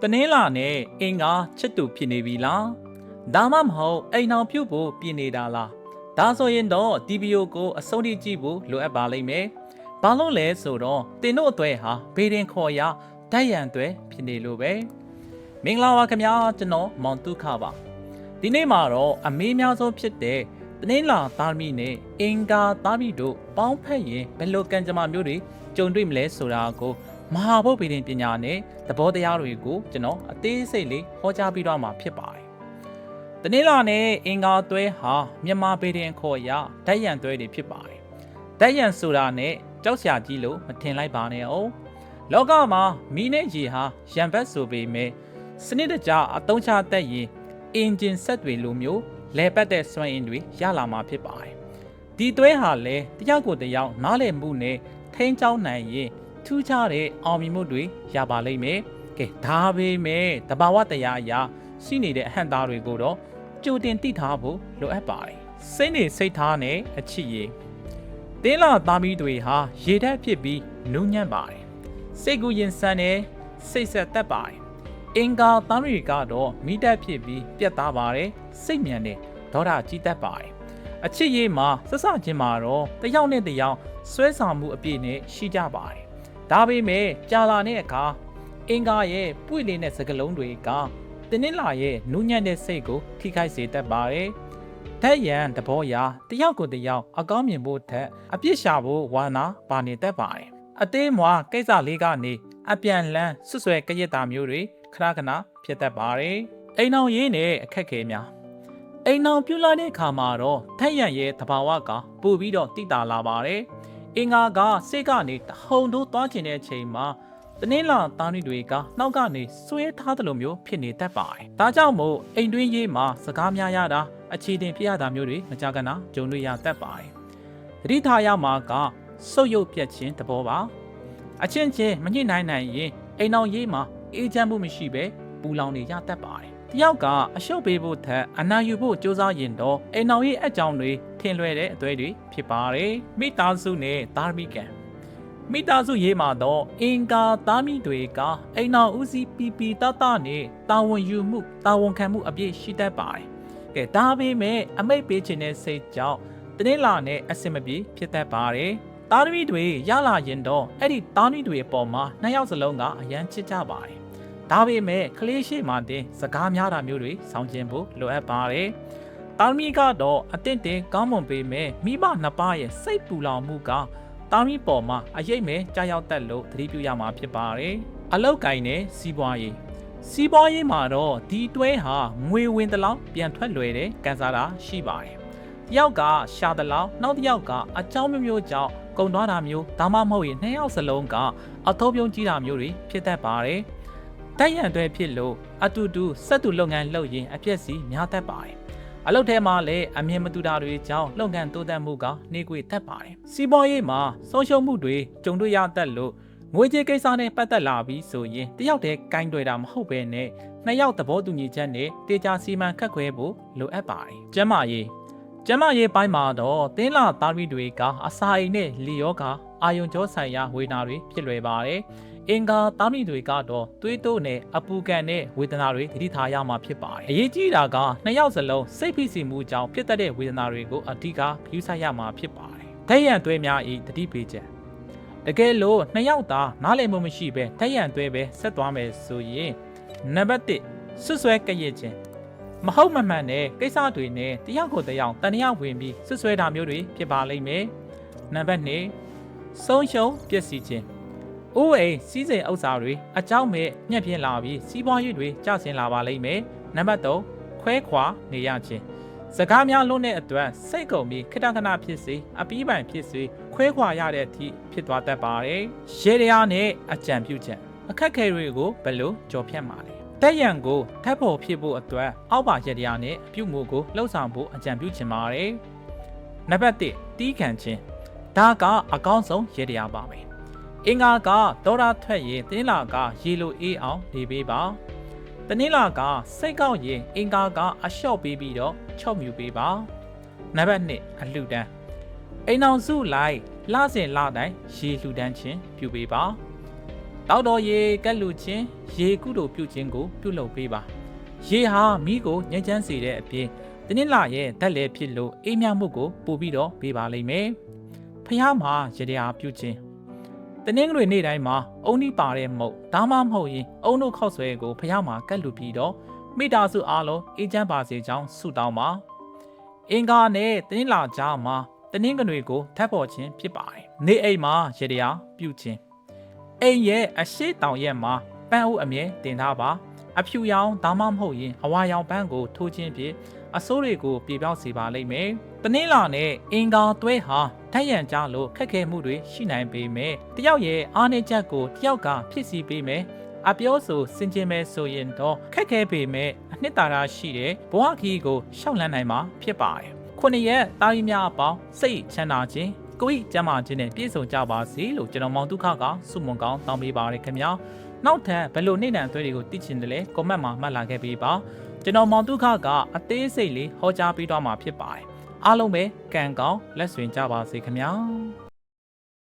တနင်္လာနဲ့အင်္ဂါချစ်သူဖြစ်နေပြီလားဒါမှမဟုတ်အိမ်အောင်ပြုတ်ဖို့ပြင်နေတာလားဒါဆိုရင်တော့ဒီဗီဒီယိုကိုအဆုံးထိကြည့်ဖို့လိုအပ်ပါလိမ့်မယ်ဘာလို့လဲဆိုတော့တင်တို့အသွဲဟာဘေးရင်ခေါ်ရဓာတ်ရံအသွဲဖြစ်နေလို့ပဲမင်္ဂလာပါခင်ဗျာကျွန်တော်မောင်တုခပါဒီနေ့မှာတော့အမေးများဆုံးဖြစ်တဲ့တနင်္လာသားသမီးနဲ့အင်္ဂါသားသမီးတို့ပေါင်းဖက်ရင်ဘယ်လိုကံကြမ္မာမျိုးတွေကြုံတွေ့မလဲဆိုတာကိုမဟာဘုတ်ဗေဒင်ပညာနဲ့သဘောတရားတွေကိုကျွန်တော်အသေးစိတ်လေးဟောကြားပြီးတော့မှာဖြစ်ပါတယ်။တနင်္လာနဲ့အင်္ဂါသွဲဟာမြန်မာဗေဒင်ခေါ်ရဓာတ်ရံသွဲတွေဖြစ်ပါတယ်။ဓာတ်ရံဆိုတာနဲ့ကြောက်စရာကြီးလို့မထင်လိုက်ပါနဲ့အောင်။လောကမှာမီးနဲ့ရေဟာရံဘက်ဆိုပေမဲ့စနစ်တကျအသုံးချတတ်ရင်အင်ဂျင်ဆက်တွေလိုမျိုးလဲပတ်တဲ့စွမ်းအင်တွေရလာမှာဖြစ်ပါတယ်။ဒီသွဲဟာလည်းတယောက်ကိုတယောက်နားလည်မှုနဲ့ထိန်းချောင်းနိုင်ရင်ထူးခြားတဲ့အောင်မြင်မှုတွေရပါလိမ့်မယ်။ကဲဒါပေမဲ့တဘာဝတရားအရာရှိနေတဲ့အဟန့်သားတွေကိုတော့ကြိုတင်သိထားဖို့လိုအပ်ပါတယ်။စိတ်နေစိတ်ထားနဲ့အချစ်ရည်တင်းလာသားမီးတွေဟာရေဓာတ်ဖြစ်ပြီးနူးညံ့ပါတယ်။စိတ်ကူးရင်ဆန်နဲ့စိတ်ဆက်သက်ပါတယ်။အင်္ဂါသားမီးကတော့မိဓာတ်ဖြစ်ပြီးပြတ်သားပါတယ်။စိတ်မြန်တဲ့ဒေါသကြီးတတ်ပါတယ်။အချစ်ရည်မှာဆက်ဆချင်းမှာတော့တယောက်နဲ့တယောက်ဆွဲဆောင်မှုအပြည့်နဲ့ရှိကြပါတယ်ဒါပေမဲ့ကြာလာတဲ့အခါအင်္ဂါရဲ့ပွေ့လေးနဲ့စကလုံးတွေကတင်းနှင်းလာရဲ့နူးညံ့တဲ့စိတ်ကိုထိခိုက်စေတတ်ပါတယ်။ဓာတ်ရံသဘောရာတယောက်ကိုတယောက်အကောင်းမြင်ဖို့ထက်အပြစ်ရှာဖို့ဝါနာပါနေတတ်ပါတယ်။အသေးမွားကိစ္စလေးကနေအပြန်လန်းဆွဆွဲကြရက်တာမျိုးတွေခဏခဏဖြစ်တတ်ပါတယ်။အိမ်အောင်ရင်းနဲ့အခက်ခဲများအိမ်အောင်ပြုလာတဲ့အခါမှာတော့ဓာတ်ရံရဲ့သဘာဝကပို့ပြီးတော့တိတာလာပါတယ်။အင်္ဂါကစိတ်ကနေတဟုန်ထိုးသွားခြင်းတဲ့အချိန်မှာတနင်္လာသားနည်းတွေကနှောက်ကနေဆွဲထားသလိုမျိုးဖြစ်နေတတ်ပါတယ်။ဒါကြောင့်မို့အိမ်တွင်းရေးမှာစကားများရတာအခြေတင်ဖြစ်ရတာမျိုးတွေမကြခဏကြုံတွေ့ရတတ်ပါတယ်။သတိထားရမှာကဆုတ်ယုတ်ပြတ်ခြင်းသဘောပါ။အချင်းချင်းမညှိနှိုင်းနိုင်ရင်အိမ်အောင်ရေးမှာအေးချမ်းမှုမရှိပဲပူလောင်နေရတတ်ပါတယ်။တယောက်ကအရှုပ်ပေးဖို့ထက်အနာယူဖို့ကြိုးစားရင်တော့အိမ်အောင်ရေးအကြောင်းတွေထင်လွယ်တဲ့အသွဲတွေဖြစ်ပါတယ်မိသားစုနဲ့သားသမီးကံမိသားစုရေးမှာတော့အင်္ဂါသားမိတွေကအိမ်အောင်ဦးစီးပီပီတတနဲ့တာဝန်ယူမှုတာဝန်ခံမှုအပြည့်ရှိတတ်ပါတယ်ကဲဒါပေမဲ့အမိတ်ပေးခြင်းတဲ့စိတ်ကြောင့်တနင်္လာနဲ့အဆင်မပြေဖြစ်တတ်ပါတယ်သားသမီးတွေရလာရင်တော့အဲ့ဒီသားသမီးတွေအပေါ်မှာနှစ်ယောက်စလုံးကအရန်ချစ်ကြပါတယ်ဒါပေမဲ့ကလေးရှိမှတင်စကားများတာမျိုးတွေဆောင်ကျင်ဖို့လိုအပ်ပါတယ်။တာမီကတော့အတင့်တင်ကောင်းမွန်ပေမဲ့မိဘနှစ်ပါးရဲ့စိတ်ပူလောင်မှုကတာမီပေါ်မှာအရေးမဲ့ကြားရောက်တတ်လို့သတိပြုရမှာဖြစ်ပါတယ်။အလောက်ကင်နဲ့စီးပွားရေးမှာတော့ဒီတွဲဟာငွေဝင်တလောက်ပြန်ထွက်လွယ်တဲ့ကန်စားတာရှိပါတယ်။တယောက်ကရှာတလောက်နောက်တစ်ယောက်ကအကြောင်းမျိုးကြောင့်ကုန်သွားတာမျိုးဒါမှမဟုတ်ရင်နှစ်ယောက်စလုံးကအထုံးပြုံးကြီးတာမျိုးတွေဖြစ်တတ်ပါတယ်။ဓာတ်ရံတွေဖြစ်လို့အတူတူစက်တူလုပ်ငန်းလုပ်ရင်အပြည့်စီများတတ်ပါတယ်။အလုပ်ထဲမှာလည်းအမြင်မတူတာတွေကြောင့်လုပ်ငန်းတိုးတက်မှုကနှေးကွေးတတ်ပါတယ်။စီးပွားရေးမှာဆုံးရှုံးမှုတွေကြုံတွေ့ရတတ်လို့ငွေကြေးကိစ္စနဲ့ပတ်သက်လာပြီးဆိုရင်တယောက်တည်းကိုင်းတွေ့တာမဟုတ်ပဲနဲ့နှစ်ယောက်သဘောတူညီချက်နဲ့တေချာစီမံခန့်ခွဲဖို့လိုအပ်ပါတယ်။ကျန်းမာရေးပိုင်းမှာတော့တင်းလာသားသမီးတွေကအစာအိမ်နဲ့လီယောဂအာယုံကြောဆိုင်ရာဝေဒနာတွေဖြစ်လွယ်ပါတယ်။အင်္ဂါသားသမီးတွေကတော့သွေးတိုးနဲ့အပူကန်နဲ့ဝေဒနာတွေသတိထားရမှာဖြစ်ပါတယ်။အရေးကြီးတာကနှစ်ယောက်စလုံးစိတ်ဖိစီးမှုကြောင့်ဖြစ်တတ်တဲ့ဝေဒနာတွေကိုအဓိကဂရုစိုက်ရမှာဖြစ်ပါတယ်။ဓာတ်ရံသွဲများဤသတိပေးချက်တကယ်လို့နှစ်ယောက်သာနားလည်မှုမရှိပဲဓာတ်ရံသွဲပဲဆက်သွားမယ်ဆိုရင်နံပါတ်1ဆွဆွဲကြရခြင်းမဟုတ်မမှန်တဲ့ကိစ္စတွေနဲ့တယောက်ကိုတယောက်တန်တရားဝင်ပြီးဆွဆွဲတာမျိုးတွေဖြစ်ပါလိမ့်မယ်။နံပါတ်2ဆုံးရှုံးပျက်စီးခြင်း။အိုးအိမ်စီးစိမ်ဥစ္စာတွေအကြောင်းမဲ့ညှက်ပြင်းလာပြီးစီးပွားရေးတွေကျဆင်းလာပါလိမ့်မယ်။နံပါတ်3ခွဲခွာနေရခြင်း။စကားများလုံးတဲ့အတွက်စိတ်ကုန်ပြီးခဏခဏဖြစ်စေအပီးပိုင်ဖြစ်စေခွဲခွာရတဲ့အထိဖြစ်သွားတတ်ပါတယ်။ရေတရားနဲ့အကြံပြုချက်အခက်ခဲတွေကိုဘယ်လိုကြော်ဖြတ်မှာလဲ။တက်ရန်ကိုထပ်ဖို့ဖြစ်ဖို့အတွက်အောက်ပါရေတရားနဲ့အပြုမှုကိုလှုပ်ဆောင်ဖို့အကြံပြုချင်ပါတယ်။နံပါတ်1တီးခံခြင်းဒါကအကောင်းဆုံးရေတရားပါပဲ။အင်္ဂါကဒေါရထွက်ရင်တနင်္လာကရေလိုအေးအောင်နေပေးပါတနင်္လာကစိတ်ကောက်ရင်အင်္ဂါကအလျှော့ပေးပြီးတော့ချုပ်မြူပေးပါနံပါတ်2အလှူဒန်းအိမ်အောင်စုလိုက်လစဉ်လတိုင်းရေလှူဒန်းခြင်းပြုပေးပါ တောက်တော်ရေကက်လူချင်းရေကုတို့ပြုခြင်းကိုပြုလုပ်ပေးပါရေဟာမိကိုငြိမ်းချမ်းစေတဲ့အပြင်တနင်္လာရဲ့ဓာတ်လည်းဖြစ်လို့အေးမြမှုကိုပို့ပြီးတော့ပေးပါလိမ့်မယ်ဖះမှာရတရားပြုခြင်းတနင်္ဂနွေနေ့တိုင်းမှာအုံနီးပါတဲ့မုတ်ဒါမှမဟုတ်ရင်အုံတို့ခောက်ဆွဲကိုဖះမှာကက်လူပြီးတော့မိသားစုအားလုံးအေးချမ်းပါစေကြောင်းဆုတောင်းပါအင်္ဂါနဲ့တနင်္လာကြားမှာတနင်္ဂနွေကိုထပ်ပေါ်ခြင်းဖြစ်ပါတယ်နေအိမ်မှာရတရားပြုခြင်းအိမ်ရဲ့အရှိတောင်ရက်မှာပန်းအိုးအမြဲတင်ထားပါအဖြူရောင်ဒါမှမဟုတ်ရင်အဝါရောင်ပန်းကိုထိုးခြင်းဖြင့်အစိုးတွေကိုပြေပြောက်စေပါလိမ့်မယ်တနင်္လာနဲ့အင်္ဂါတွဲဟာထက်ရန်ကြလို့ခက်ခဲမှုတွေရှိနိုင်ပေမဲ့တယောက်ရဲ့အားနည်းချက်ကိုတယောက်ကဖြစ်စီပေးမယ်အပြောဆိုစင်ကြင်မဲ့ဆိုရင်တော့ခက်ခဲပေမဲ့အနှစ်သာရရှိတဲ့ဘဝခီးကိုရှောက်လန်းနိုင်မှာဖြစ်ပါတယ်ခုနှစ်ရက်တာရီများအပေါင်းစိတ်ချမ်းသာခြင်းကိုယ်ကျမ်းမာခြင်းနဲ့ပြည့်စုံကြပါစေလို့ကျွန်တော်မောင်ဒုက္ခကဆုမွန်ကောင်းတောင်းပေးပါရခင်ဗျာနောက်ထပ်ဘယ်လိုနေ့နံအသွဲတွေကိုသိချင်တယ်လဲကွန်မန့်မှာမှတ်လာခဲ့ပေးပါကျွန်တော်မောင်ဒုက္ခကအသေးစိတ်လေးဟောကြားပေးတော့မှာဖြစ်ပါတယ်အားလုံးပဲကံကောင်းလက်ဆွင်ကြပါစေခင်ဗျာ